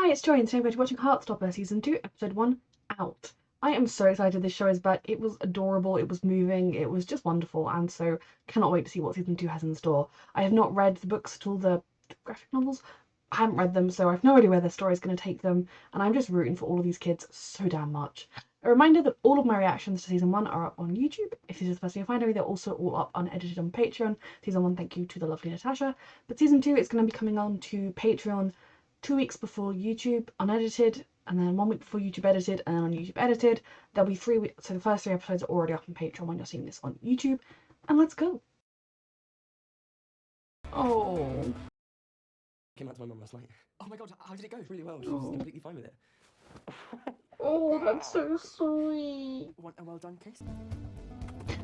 Hi, it's Joy, and today we're watching Heartstopper Season 2, Episode 1, Out. I am so excited this show is back. It was adorable, it was moving, it was just wonderful, and so cannot wait to see what Season 2 has in store. I have not read the books at all, the graphic novels. I haven't read them, so I have no idea where the story is going to take them, and I'm just rooting for all of these kids so damn much. A reminder that all of my reactions to Season 1 are up on YouTube. If this is the first thing you find out, they're also all up unedited on Patreon. Season 1, thank you to the lovely Natasha. But Season 2 is going to be coming on to Patreon 2 weeks before YouTube unedited, and then 1 week before YouTube edited, and then on YouTube edited. There'll be 3 weeks, so the first 3 episodes are already up on Patreon when you're seeing this on YouTube. And let's go. Oh. Came out to my mum last night. Oh my god, how did it go? Really well. She was completely fine with it. Oh, that's so sweet. Want a well done kiss?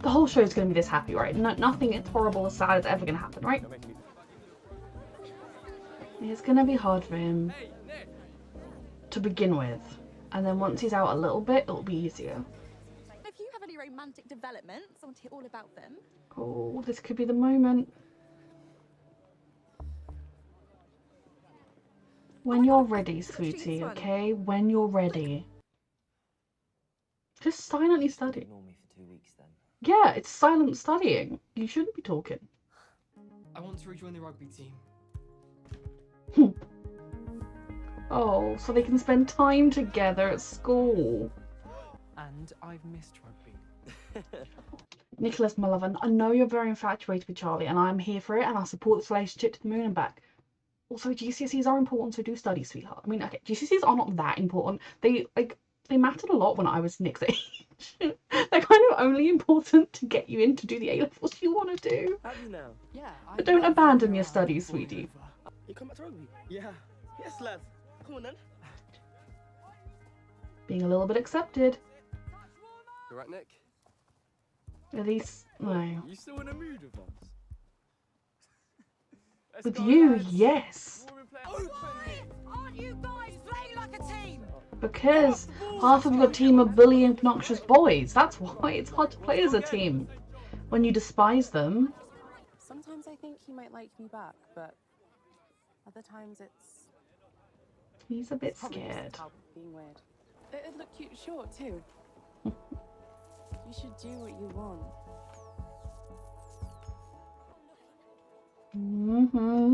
The whole show is going to be this happy, right? Nothing as horrible or sad is ever going to happen, right? It's going to be hard for him to begin with. And then once he's out a little bit, it'll be easier. If you have any romantic developments, I want to hear all about them. Oh, this could be the moment. When you're ready, sweetie, okay? When you're ready. Just silently study. Ignore me for 2 weeks then. Yeah, it's silent studying. You shouldn't be talking. I want to rejoin the rugby team. Oh, so they can spend time together at school. And I've missed rugby. Nicholas, my love, I know you're very infatuated with Charlie, and I'm here for it, and I'll support this relationship to the moon and back. Also, GCSEs are important, so do study, sweetheart. I mean, okay, GCSEs are not that important. They mattered a lot when I was Nick's age. They're kind of only important to get you in to do the A-levels you want to do. Have you now? Yeah. But don't abandon your studies, sweetie. You come back to rugby? Yeah. Yes, lads. Come on then. Being a little bit accepted. You right, Nick? At least, no. You still in a mood with us? With you, yes. Why aren't you guys playing like a team? Because half of your team are bullying, obnoxious boys. That's why it's hard to play as a team. When you despise them. Sometimes I think he might like me back, but other times it's... He's a bit probably just scared. the talc being weird. It'd look cute short too. You should do what you want.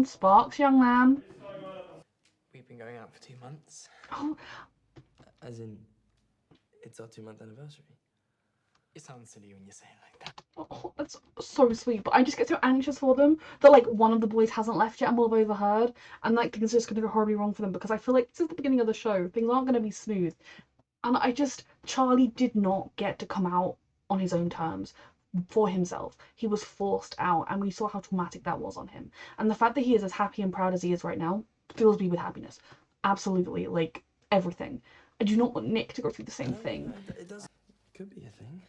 Sparks, young man. We've been going out for 2 months. Oh, As in, it's our 2-month anniversary. It sounds silly when you say it like that. oh, that's so sweet. But I just get so anxious for them that like one of the boys hasn't left yet and we'll have overheard, and like things are just gonna go horribly wrong for them because I feel like this is the beginning of the show. Things aren't gonna be smooth, and Charlie did not get to come out on his own terms. For himself, he was forced out, and we saw how traumatic that was on him. And the fact that he is as happy and proud as he is right now fills me with happiness. Absolutely, like everything. I do not want Nick to go through the same thing. It does. Could be a thing.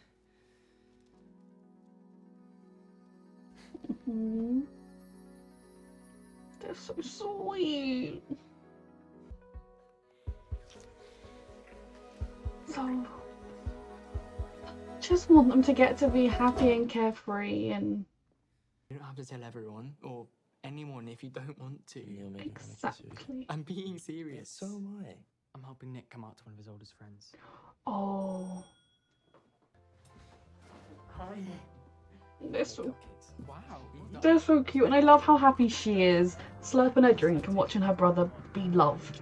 They're so sweet. So just want them to get to be happy and carefree and You don't have to tell everyone or anyone if you don't want to. You're making fun of me, exactly. I'm being serious. So am I. I'm helping Nick come out to one of his oldest friends. Oh, Hi. they're so Wow. they're so cute, and I love how happy she is, slurping her drink and watching her brother be loved.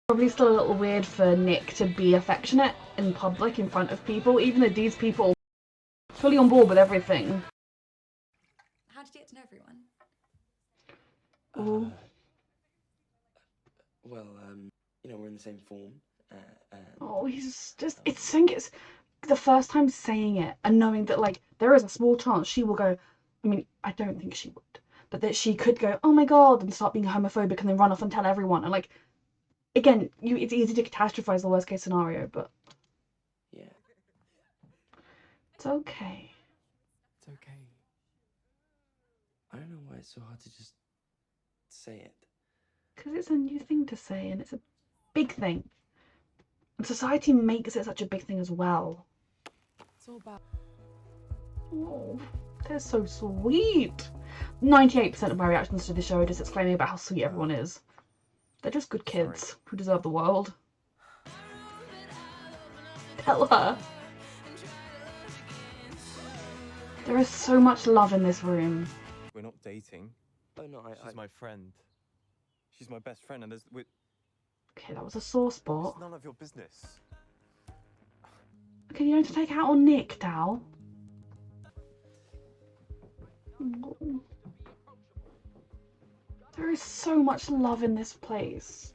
Probably still a little weird for Nick to be affectionate in public in front of people, even though these people are fully on board with everything. How did you get to know everyone? Oh, Well, we're in the same form. oh, he's just, it's the first time saying it and knowing that like there is a small chance she will go, I mean, I don't think she would, but that she could go, oh my god, and start being homophobic and then run off and tell everyone. And like, again, it's easy to catastrophize the worst case scenario, but Yeah. it's okay. It's okay. I don't know why it's so hard to just say it. Because it's a new thing to say, and it's a big thing. And society makes it such a big thing as well. It's all about... Oh, they're so sweet. 98% of my reactions to the show are just exclaiming about how sweet everyone is. They're just good Sorry. kids who deserve the world. Tell her. There is so much love in this room. We're not dating. Oh no, She's my friend. She's my best friend, and Okay, that was a sore spot. it's none of your business. Okay, you need to take it out on Nick, Dal. There is so much love in this place.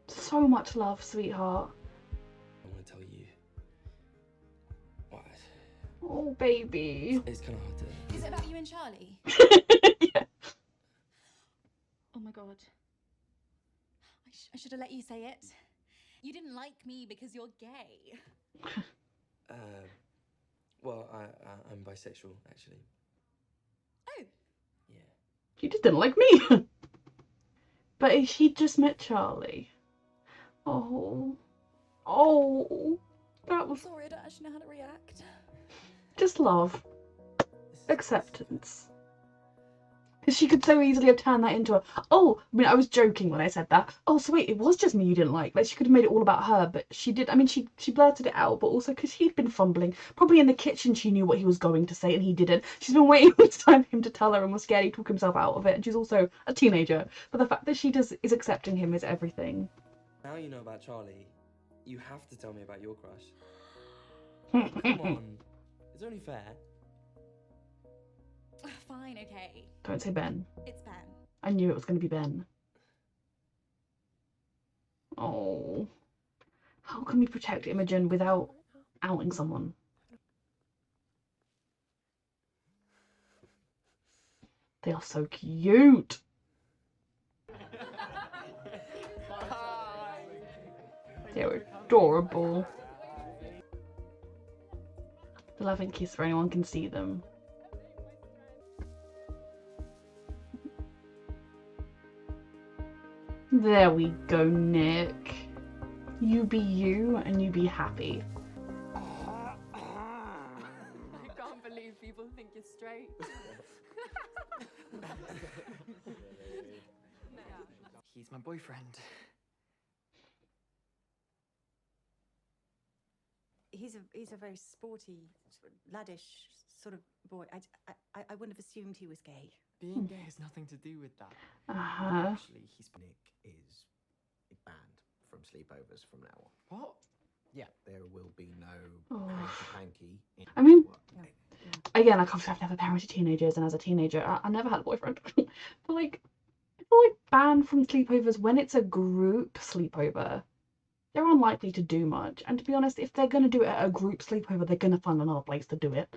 So much love, sweetheart. I want to tell you. What? Oh, baby. It's kind of hard to. Is it about you and Charlie? Yeah. Oh my god. I should have let you say it. You didn't like me because you're gay. Well, I'm bisexual, actually. Oh. Yeah. She just didn't like me. But she just met Charlie. Oh. Oh. That was Sorry, I don't actually know how to react. just love. Acceptance. Because she could so easily have turned that into a, oh, I mean, I was joking when I said that. Oh, so wait, it was just me you didn't like. Like, she could have made it all about her, but she did. I mean, she blurted it out, but also because he'd been fumbling. Probably in the kitchen she knew what he was going to say and he didn't. She's been waiting all this time for him to tell her and was scared he'd talk himself out of it. And she's also a teenager. But the fact that she is accepting him is everything. Now you know about Charlie. You have to tell me about your crush. Come on. It's only fair. Fine, okay. Don't say Ben. It's Ben. I knew it was going to be Ben. Oh. How can we protect Imogen without outing someone? They are so cute. They're adorable. The loving kiss for anyone can see them. There we go, Nick. You be you and you be happy. I can't believe people think you're straight. He's my boyfriend. He's a very sporty, laddish sort of boy. I wouldn't have assumed he was gay. Being gay has nothing to do with that. Actually, Nick is banned from sleepovers from now on. What? Yeah, there will be no Oh. hanky-panky. I mean, work. again, I can't say I've never parented teenagers, and as a teenager, I never had a boyfriend. But like, I feel like banned from sleepovers when it's a group sleepover. They're unlikely to do much, and to be honest, if they're going to do it at a group sleepover, they're going to find another place to do it.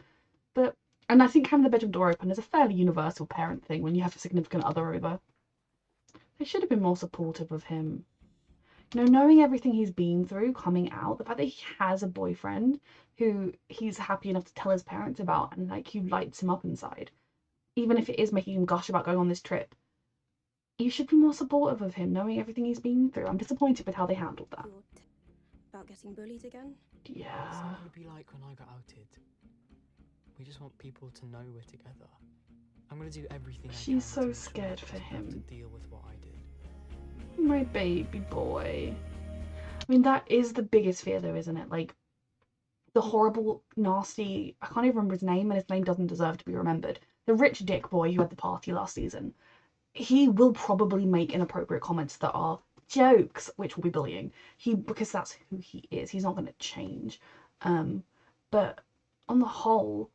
And I think having the bedroom door open is a fairly universal parent thing when you have a significant other over. They should have been more supportive of him. You know, knowing everything he's been through, coming out, the fact that he has a boyfriend who he's happy enough to tell his parents about and like who lights him up inside, even if it is making him gush about going on this trip. You should be more supportive of him, knowing everything he's been through. I'm disappointed with how they handled that. About getting bullied again? It's Yeah. not gonna be like when I got outed. We just want people to know we're together. I'm gonna do everything I can She's so to make sure scared he for doesn't have to him. deal with what I did. My baby boy. I mean, that is the biggest fear though, isn't it? Like, the horrible, nasty, I can't even remember his name, and his name doesn't deserve to be remembered. The rich dick boy who had the party last season. He will probably make inappropriate comments that are jokes, which will be bullying. Because that's who he is. He's not going to change. But on the whole,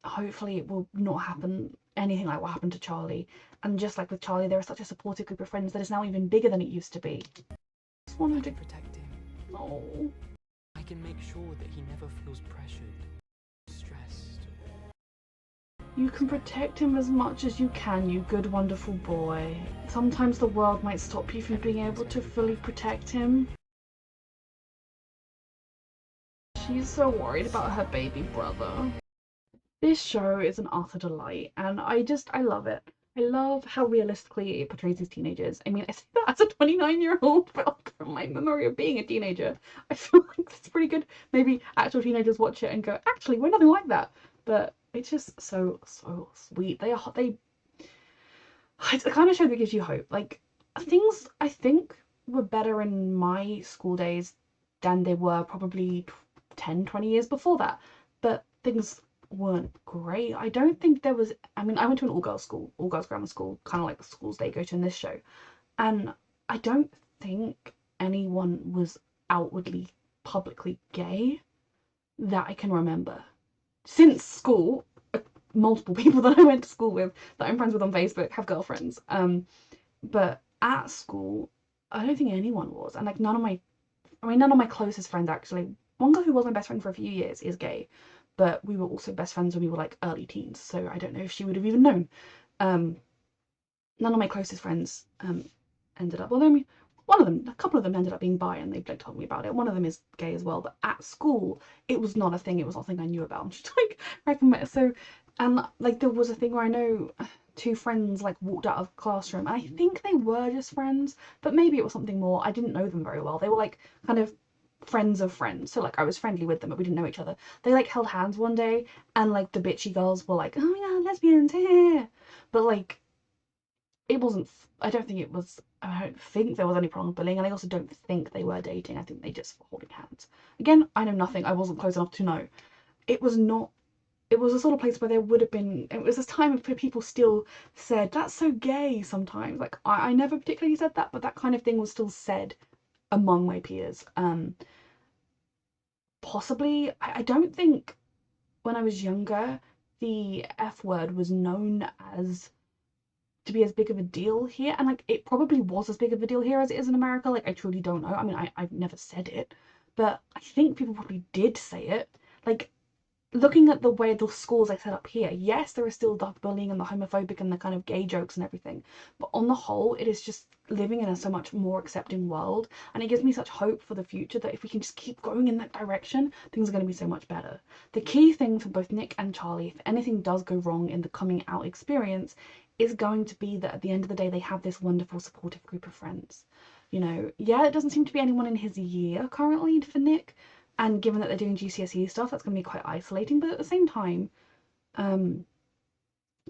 hopefully it will not happen anything like what happened to Charlie. And just like with Charlie, there is such a supportive group of friends that is now even bigger than it used to be. Just I wanted can to. protect him. Oh. I can make sure that he never feels pressured, stressed. You can protect him as much as you can, you good, wonderful boy. Sometimes the world might stop you from being able to fully protect him. She's so worried about her baby brother. This show is an utter delight, and I love it. I love how realistically it portrays these teenagers. I mean, I say that as a 29-year-old, but from my memory of being a teenager, I feel like it's pretty good. Maybe actual teenagers watch it and go, actually, we're nothing like that. But It's just so sweet. They it's the kind of show that gives you hope. Like, things I think were better in my school days than they were probably 10, 20 years before that. But things weren't great. I don't think there was, I mean, I went to an all-girls school, all-girls grammar school, kind of like the schools they go to in this show. And I don't think anyone was outwardly, publicly gay that I can remember. Since school, multiple people that I went to school with, that I'm friends with on Facebook, have girlfriends. But at school, I don't think anyone was. And like none of my closest friends actually. One girl who was my best friend for a few years is gay, but we were also best friends when we were like early teens, so I don't know if she would have even known. None of my closest friends ended up, although one of them, a couple of them ended up being bi, and they've like told me about it. One of them is gay as well, but at school it was not a thing. It was not something I knew about. I'm just like recommend. So, and like there was a thing where I know two friends like walked out of the classroom, and I think they were just friends, but maybe it was something more. I didn't know them very well. They were like kind of friends of friends, so like I was friendly with them, but we didn't know each other. They like held hands one day, and like the bitchy girls were like, oh yeah, lesbians here, but like it wasn't. I don't think it was. I don't think there was any problem with bullying, and I also don't think they were dating. I think they just were holding hands. Again, I know nothing. I wasn't close enough to know. It was not. It was a sort of place where there would have been. It was a time where people still said that's so gay. Sometimes, like I never particularly said that, but that kind of thing was still said among my peers. Possibly, I don't think when I was younger the F word was known as to be as big of a deal here, and like it probably was as big of a deal here as it is in America. Like I truly don't know. I mean, I've never said it, but I think people probably did say it. Like looking at the way the schools I set up here, yes, there is still the bullying and the homophobic and the kind of gay jokes and everything, but on the whole, it is just living in a so much more accepting world, and it gives me such hope for the future that if we can just keep going in that direction, things are going to be so much better. The key thing for both Nick and Charlie, if anything does go wrong in the coming out experience, is going to be that at the end of the day, they have this wonderful, supportive group of friends. You know, yeah, it doesn't seem to be anyone in his year currently for Nick, and given that they're doing GCSE stuff, that's going to be quite isolating. But at the same time, during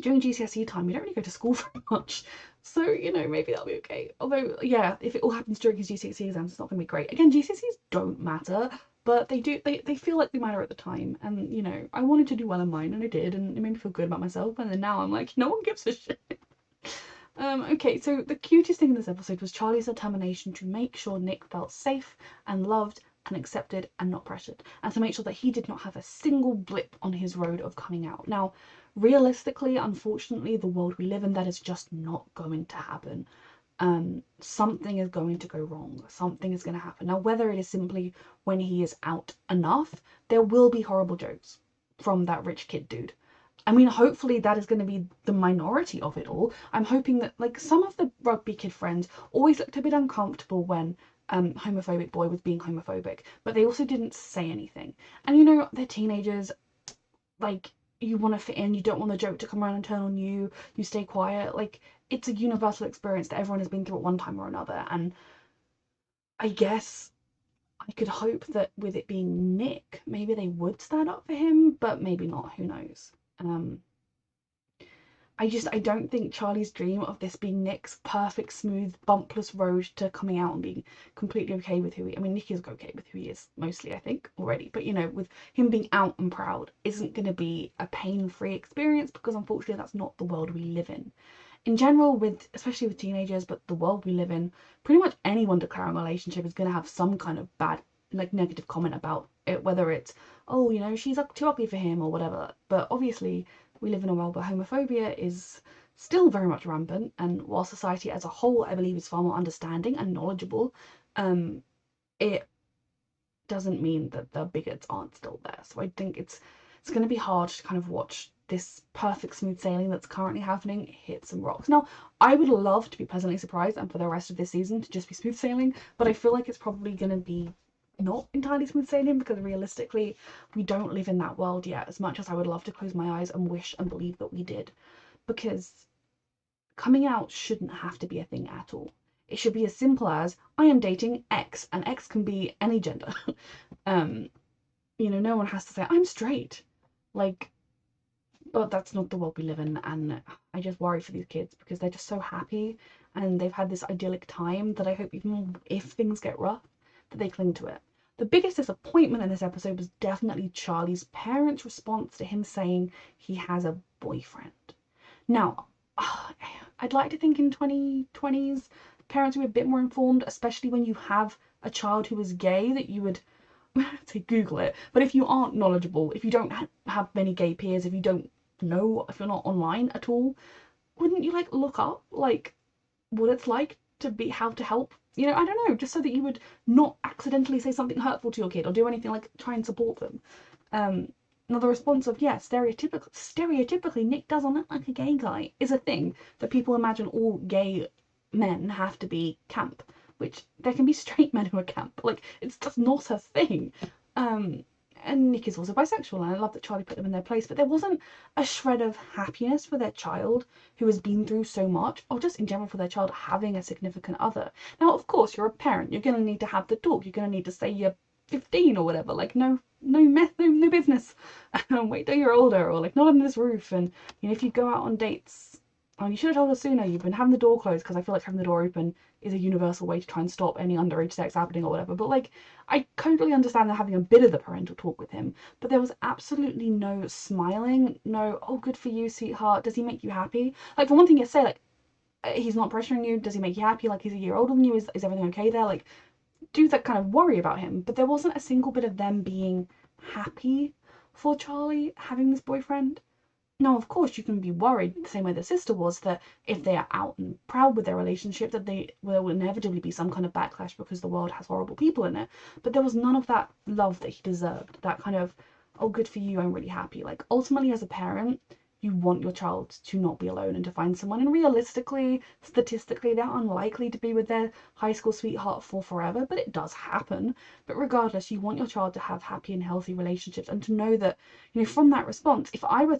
GCSE time, you don't really go to school very much. So, you know, maybe that'll be okay. Although, yeah, if it all happens during his GCSE exams, it's not going to be great. Again, GCSEs don't matter, but they feel like they matter at the time. And, you know, I wanted to do well in mine, and I did, and it made me feel good about myself. And then now I'm like, no one gives a shit. Okay, so the cutest thing in this episode was Charlie's determination to make sure Nick felt safe and loved and accepted and not pressured, and to make sure that he did not have a single blip on his road of coming out. Now, realistically, unfortunately, the world we live in, that is just not going to happen. Something is going to go wrong. Something is going to happen. Now, whether it is simply when he is out enough, there will be horrible jokes from that rich kid dude. I mean, hopefully that is going to be the minority of it all. I'm hoping that, like, some of the rugby kid friends always looked a bit uncomfortable when homophobic boy was being homophobic, but they also didn't say anything. And, you know, they're teenagers. Like, you want to fit in, you don't want the joke to come around and turn on you, you stay quiet. Like, it's a universal experience that everyone has been through at one time or another. And I guess I could hope that with it being Nick, maybe they would stand up for him, but maybe not, who knows. I don't think Charlie's dream of this being Nick's perfect, smooth, bumpless road to coming out and being completely okay with who he, I mean, Nick is okay with who he is, mostly, I think, already, but, you know, with him being out and proud isn't going to be a pain-free experience, because unfortunately that's not the world we live in. In general, especially with teenagers, but the world we live in, pretty much anyone declaring a relationship is going to have some kind of bad, like, negative comment about it, whether it's, oh, you know, she's too ugly for him or whatever. But obviously we live in a world where homophobia is still very much rampant, and while society as a whole, I believe, is far more understanding and knowledgeable, it doesn't mean that the bigots aren't still there. So I think it's going to be hard to kind of watch this perfect smooth sailing that's currently happening hit some rocks. Now, I would love to be pleasantly surprised and for the rest of this season to just be smooth sailing, but I feel like it's probably going to be not entirely smooth sailing, because realistically we don't live in that world yet, as much as I would love to close my eyes and wish and believe that we did, because coming out shouldn't have to be a thing at all. It should be as simple as, I am dating X, and X can be any gender. You know, no one has to say, I'm straight. Like, but that's not the world we live in, and I just worry for these kids because they're just so happy and they've had this idyllic time that I hope even if things get rough, that they cling to it. The biggest disappointment in this episode was definitely Charlie's parents' response to him saying he has a boyfriend. Now, I'd like to think in 2020s, parents would be a bit more informed, especially when you have a child who is gay, that you would say Google it. But if you aren't knowledgeable, if you don't have many gay peers, if you don't know, if you're not online at all, wouldn't you like look up like what it's like to be, how to help? You know, I don't know, just so that you would not accidentally say something hurtful to your kid or do anything like try and support them. Now the response of, yeah, stereotypically Nick doesn't look like a gay guy is a thing that people imagine all gay men have to be camp, which there can be straight men who are camp. Like, it's just not a thing. And Nick is also bisexual, and I love that Charlie put them in their place, but there wasn't a shred of happiness for their child who has been through so much, or just in general for their child having a significant other. Now, of course, you're a parent, you're going to need to have the talk, you're going to need to say you're 15 or whatever, like, no business, wait till you're older, or like, not under this roof. And you know, if you go out on dates, oh, you should have told us sooner, you've been having the door closed, because I feel like having the door open is a universal way to try and stop any underage sex happening or whatever. But like, I totally understand they're having a bit of the parental talk with him, but there was absolutely no smiling, no, oh, good for you, sweetheart, does he make you happy? Like, for one thing, you say, like, he's not pressuring you, does he make you happy, like, he's a year older than you, is everything okay there? Like, do that kind of worry about him, but there wasn't a single bit of them being happy for Charlie having this boyfriend. Now, of course, you can be worried, the same way the sister was, that if they are out and proud with their relationship, that there will inevitably be some kind of backlash because the world has horrible people in it. But there was none of that love that he deserved. That kind of, oh, good for you, I'm really happy. Like, ultimately, as a parent, you want your child to not be alone and to find someone. And realistically, statistically, they're unlikely to be with their high school sweetheart for forever, but it does happen. But regardless, you want your child to have happy and healthy relationships, and to know that, you know, from that response, if I were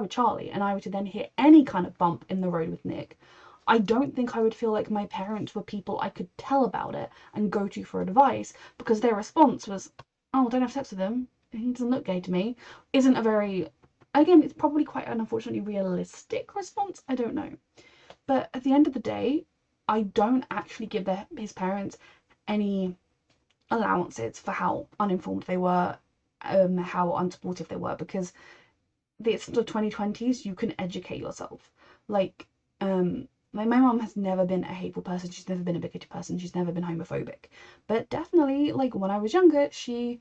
Charlie and I were to then hear any kind of bump in the road with Nick, I don't think I would feel like my parents were people I could tell about it and go to for advice, because their response was, oh, don't have sex with him, he doesn't look gay to me, isn't a very, again, it's probably quite an unfortunately realistic response, I don't know. But at the end of the day, I don't actually give his parents any allowances for how uninformed they were, how unsupportive they were, because it's the 2020s, you can educate yourself. Like my mom has never been a hateful person, she's never been a bigoted person, she's never been homophobic, but definitely, like, when I was younger, she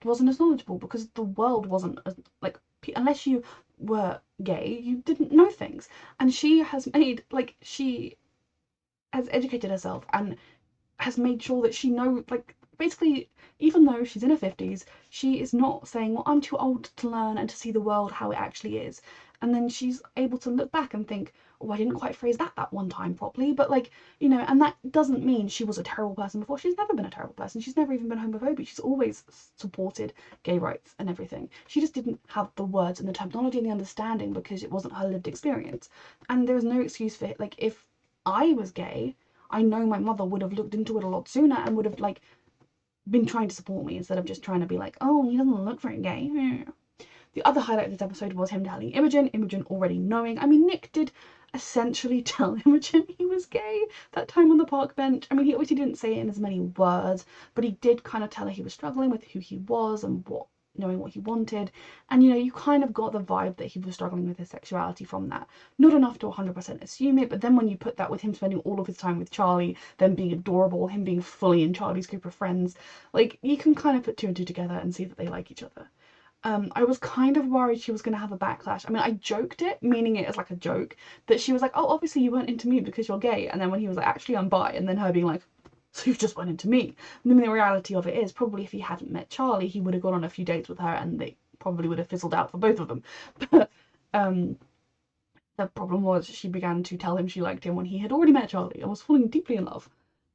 wasn't as knowledgeable because the world wasn't as, like, unless you were gay, you didn't know things. And she has made, like, she has educated herself and has made sure that she knows, like, basically, even though she's in her 50s, she is not saying, well, I'm too old to learn and to see the world how it actually is. And then she's able to look back and think, oh, I didn't quite phrase that one time properly, but, like, you know, and that doesn't mean she was a terrible person before. She's never been a terrible person. She's never even been homophobic. She's always supported gay rights and everything. She just didn't have the words and the terminology and the understanding because it wasn't her lived experience. And there's no excuse for it. Like, if I was gay, I know my mother would have looked into it a lot sooner and would have, like, been trying to support me instead of just trying to be like, oh, he doesn't look very gay. The other highlight of this episode was him telling Imogen already knowing. I mean, Nick did essentially tell Imogen he was gay that time on the park bench. I mean, he obviously didn't say it in as many words, but he did kind of tell her he was struggling with who he was and knowing what he wanted. And, you know, you kind of got the vibe that he was struggling with his sexuality from that. Not enough to 100% assume it, but then when you put that with him spending all of his time with Charlie, them being adorable, him being fully in Charlie's group of friends, like, you can kind of put two and two together and see that they like each other. I was kind of worried she was going to have a backlash. I mean, I joked it, meaning it as like a joke, that she was like, oh, obviously you weren't into me because you're gay. And then when he was like, actually, I'm bi, and then her being like, so you just went into me. And I mean, the reality of it is, probably if he hadn't met Charlie, he would have gone on a few dates with her and they probably would have fizzled out for both of them. But the problem was she began to tell him she liked him when he had already met Charlie and was falling deeply in love.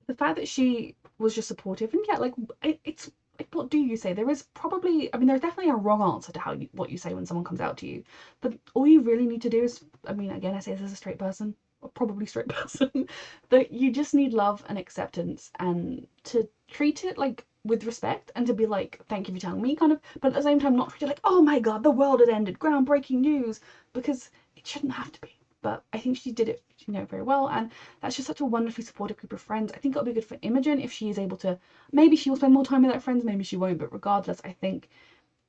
The fact that she was just supportive, and yeah, like, it's like, what do you say? There is probably, I mean, there's definitely a wrong answer to what you say when someone comes out to you, but all you really need to do is, I mean, again, I say this as a straight person, or probably straight person, that you just need love and acceptance, and to treat it like with respect and to be like, thank you for telling me, kind of, but at the same time not treat it like, oh my god, the world had ended, groundbreaking news, because it shouldn't have to be. But I think she did it, very well, and that's just such a wonderfully supportive group of friends. I think it'll be good for Imogen if she is able to, maybe she will spend more time with her friends, maybe she won't, but regardless, I think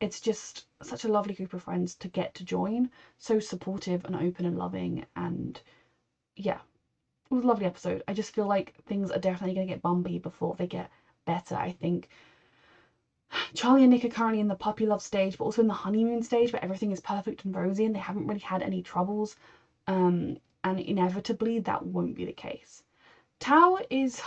it's just such a lovely group of friends to get to join, so supportive and open and loving, and yeah, it was a lovely episode. I just feel like things are definitely going to get bumpy before they get better. I think Charlie and Nick are currently in the puppy love stage, but also in the honeymoon stage where everything is perfect and rosy and they haven't really had any troubles. And inevitably that won't be the case. Tao is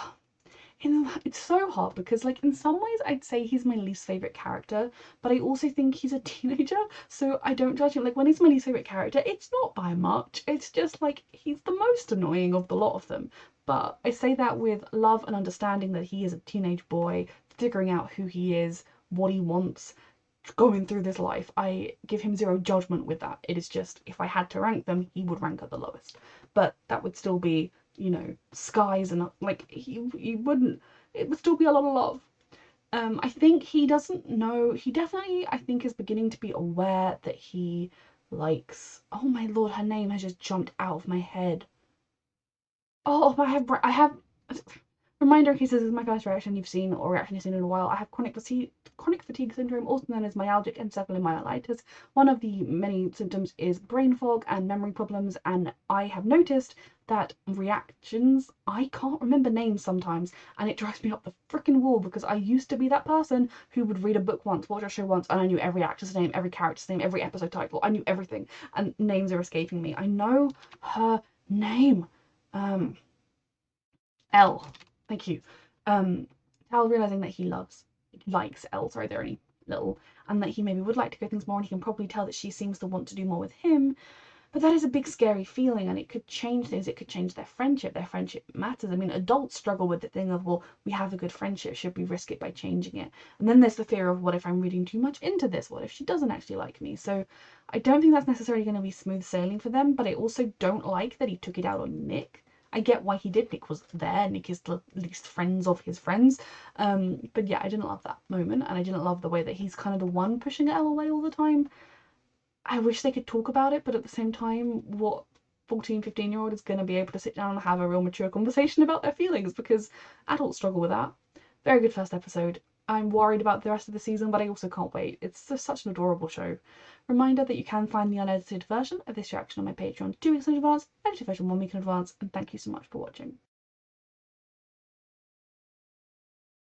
it's so hard because, like, in some ways I'd say he's my least favorite character, but I also think he's a teenager, so I don't judge him. Like, when he's my least favorite character, it's not by much, it's just like he's the most annoying of the lot of them. But I say that with love and understanding that he is a teenage boy figuring out who he is, what he wants, going through this life. I give him zero judgment with that. It is just, if I had to rank them, he would rank at the lowest, but that would still be, skies, and like he wouldn't, it would still be a lot of love. I think he doesn't know, he definitely, I think, is beginning to be aware that he likes, oh my lord, her name has just jumped out of my head. Oh, I have reminder in case this is my first reaction you've seen or reaction you've seen in a while. I have chronic fatigue syndrome, also known as myalgic encephalomyelitis. One of the many symptoms is brain fog and memory problems, and I have noticed that reactions, I can't remember names sometimes, and it drives me up the freaking wall because I used to be that person who would read a book once, watch a show once, and I knew every actor's name, every character's name, every episode title. I knew everything, and names are escaping me. I know her name. Elle. Thank you. Tal realizing that he likes Elle, sorry, they're only little, and that he maybe would like to go things more, and he can probably tell that she seems to want to do more with him. But that is a big scary feeling, and it could change things. It could change their friendship. Their friendship matters. I mean, adults struggle with the thing of, well, we have a good friendship, should we risk it by changing it? And then there's the fear of, what if I'm reading too much into this? What if she doesn't actually like me? So I don't think that's necessarily going to be smooth sailing for them, but I also don't like that he took it out on Nick. I get why he did. Nick was there. Nick is the least friends of his friends. But yeah, I didn't love that moment, and I didn't love the way that he's kind of the one pushing Elle away all the time. I wish they could talk about it, but at the same time, what 14, 15-year-old is going to be able to sit down and have a real mature conversation about their feelings? Because adults struggle with that. Very good first episode. I'm worried about the rest of the season, but I also can't wait. It's just such an adorable show. Reminder that you can find the unedited version of this reaction on my Patreon 2 weeks in advance, edited version 1 week in advance, and thank you so much for watching.